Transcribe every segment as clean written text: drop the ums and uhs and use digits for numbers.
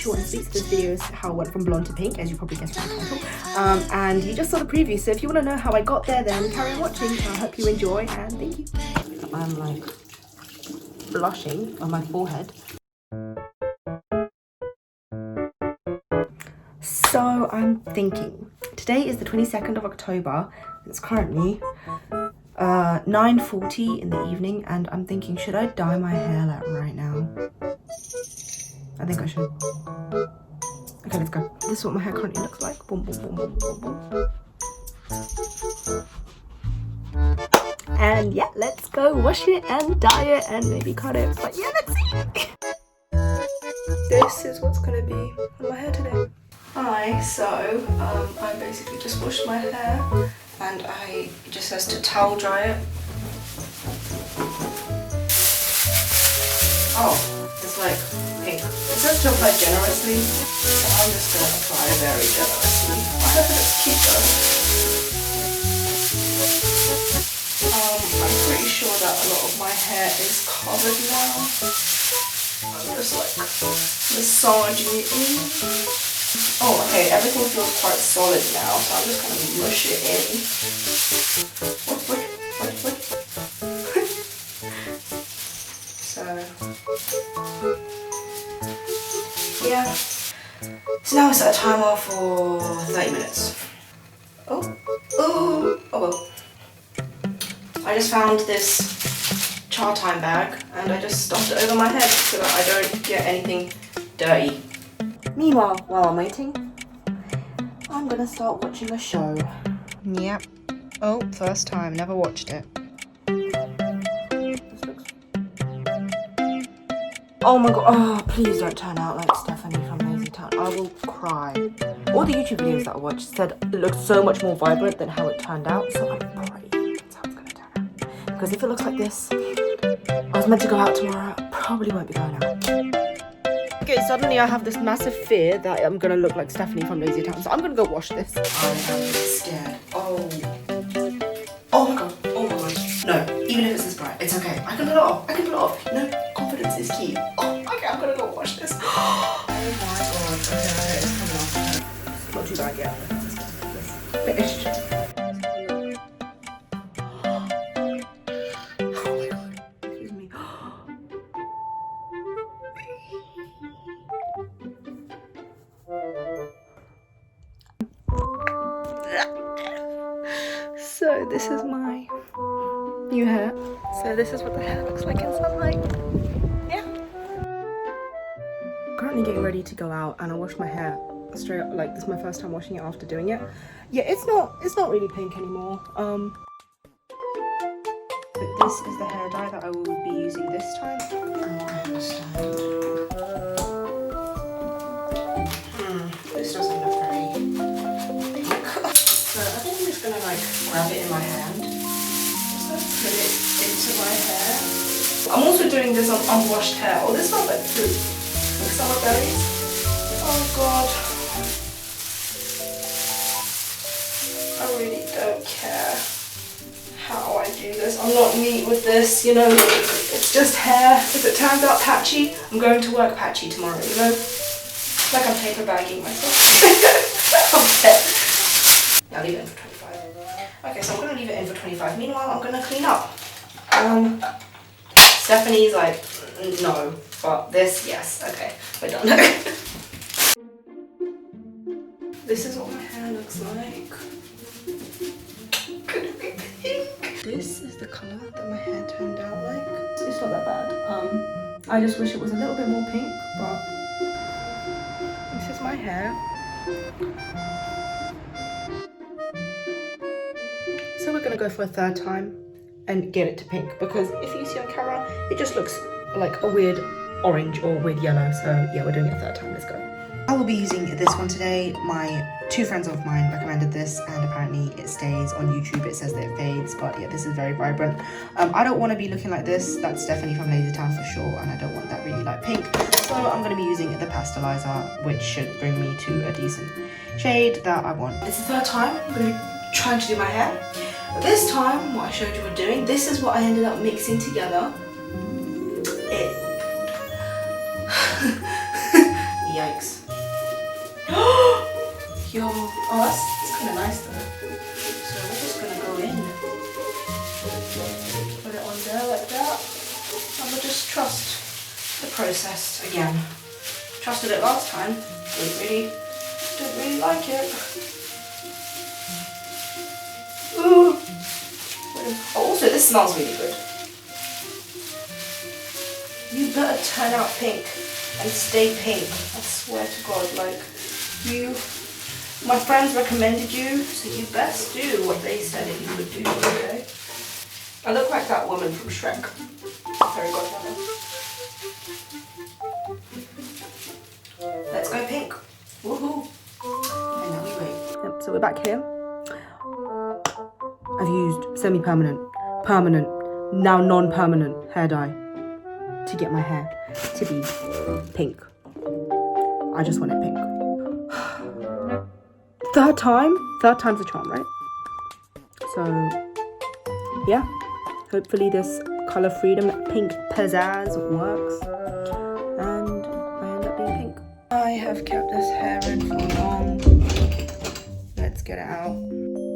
short and sweet. So this video is how I went from blonde to pink, as you probably guessed from the title. And you just saw the preview, so if you want to know how I got there, then carry on watching. So I hope you enjoy, and thank you. I'm like blushing on my forehead. So I'm thinking, today is the 22nd of October. It's currently 9:40 in the evening, and I'm thinking, should I dye my hair like right now? I think I should. Okay, let's go. This is what my hair currently looks like. Boom, boom, boom, boom, boom, boom. And yeah, let's go wash it and dye it and maybe cut it. But yeah, let's see. This is what's gonna be on my hair today. Hi, so I basically just washed my hair and it just says to towel dry it. Oh, it's like pink. It says to apply generously, so I'm just going to apply very generously. I hope it looks cute though. I'm pretty sure that a lot of my hair is covered now. I'm just like massaging it in. Oh, okay, everything feels quite solid now, so I'm just going to mush it in. What? So, yeah. So now I set a timer for 30 minutes. Oh well. I just found this char time bag and I just stuffed it over my head so that I don't get anything dirty. Meanwhile, while I'm waiting, I'm gonna start watching a show. Yep. Oh, first time, never watched it. This looks... Oh my god, oh, please don't turn out like Stephanie from Lazy Town. I will cry. All the YouTube videos that I watched said it looked so much more vibrant than how it turned out, so I'm praying that's how it's gonna turn out. Because if it looks like this, I was meant to go out tomorrow, I probably won't be going out. Okay, suddenly I have this massive fear that I'm gonna look like Stephanie from Lazy Town, so I'm gonna go wash this. I am scared. Oh my god. Oh my god. No, even if it's this bright, it's okay. I can pull it off. No, confidence is key. Oh, okay, I'm gonna go wash this. Oh my god. Okay, it's coming off. It's not too bad yet. Finished. So this is my new hair. So this is what the hair looks like in sunlight. Yeah. Currently getting ready to go out, and I washed my hair straight up. Like, this is my first time washing it after doing it. Yeah, it's not really pink anymore. But this is the hair dye that I will be using this time. Oh, I understand. This doesn't look very pink. So I think I'm just gonna like grab it in my hand, just like put it into my hair. I'm also doing this on unwashed hair. Oh, this smells like fruit, like summer berries. Oh god, I really don't care how I do this. I'm not neat with this, you know. It's just hair. If it turns out patchy, I'm going to work patchy tomorrow. You know, like I'm paper bagging myself. Okay. I'll leave it in for 25. Okay, so I'm going to leave it in for 25. Meanwhile, I'm going to clean up. Stephanie's like, no. But this, yes. Okay, we're done. This is what my hair looks like. Could it be pink? This is the colour that my hair turned out like. It's not that bad. I just wish it was a little bit more pink, but this is my hair. So we're gonna go for a third time and get it to pink, because if you see on camera, it just looks like a weird orange or weird yellow. So yeah, we're doing it a third time. Let's go. I will be using this one today. My two friends of mine recommended this, and apparently it stays on YouTube. It says that it fades, but yeah, this is very vibrant. I don't want to be looking like this. That's Stephanie from Lazy Town for sure, and I don't want that really light pink. So I'm going to be using the Pasteliser, which should bring me to a decent shade that I want. It's the third time I'm going to be trying to do my hair. This time, what I showed you we're doing, this is what I ended up mixing together. Yikes. Yo, oh, that's kind of nice though. So we're just gonna go in, put it on there like that, and we'll just trust the process again. Trusted it last time, didn't really like it. Ooh. Oh, also this smells really good. You better turn out pink and stay pink. I swear to God, like my friends recommended you, so you best do what they said that you would do, okay? I look like that woman from Shrek. Fairy godmother. Let's go pink. Woohoo! And now we wait. Yep, so we're back here. I've used semi-permanent, permanent, now non-permanent hair dye to get my hair to be pink. I just want it pink. Third time's the charm, right? So, yeah. Hopefully this color freedom pink pizzazz works. And I end up being pink. I have kept this hair in for long. Let's get it out.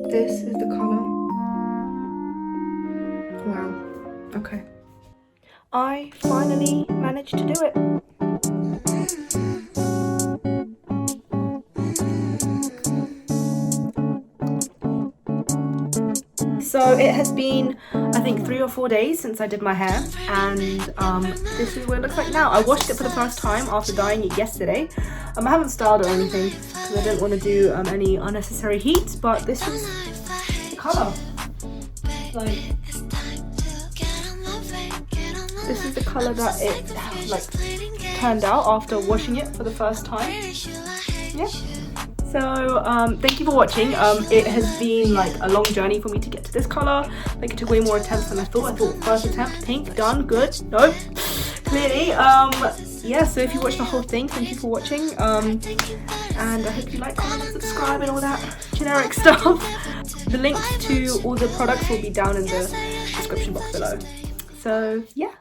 This is the color. Wow. Okay. I finally managed to do it. So it has been, I think, 3 or 4 days since I did my hair, and this is what it looks like now. I washed it for the first time after dyeing it yesterday. I haven't styled or anything because I didn't want to do any unnecessary heat, but this is the colour. Like, this is the colour that it like turned out after washing it for the first time. Yeah. So thank you for watching. It has been like a long journey for me to get to this colour. Like it took way more attempts than I thought. First attempt, pink, done, good. Nope, clearly. Yeah, so if you watched the whole thing, thank you for watching. And I hope you like, comment, and subscribe and all that generic stuff. The links to all the products will be down in the description box below. So yeah.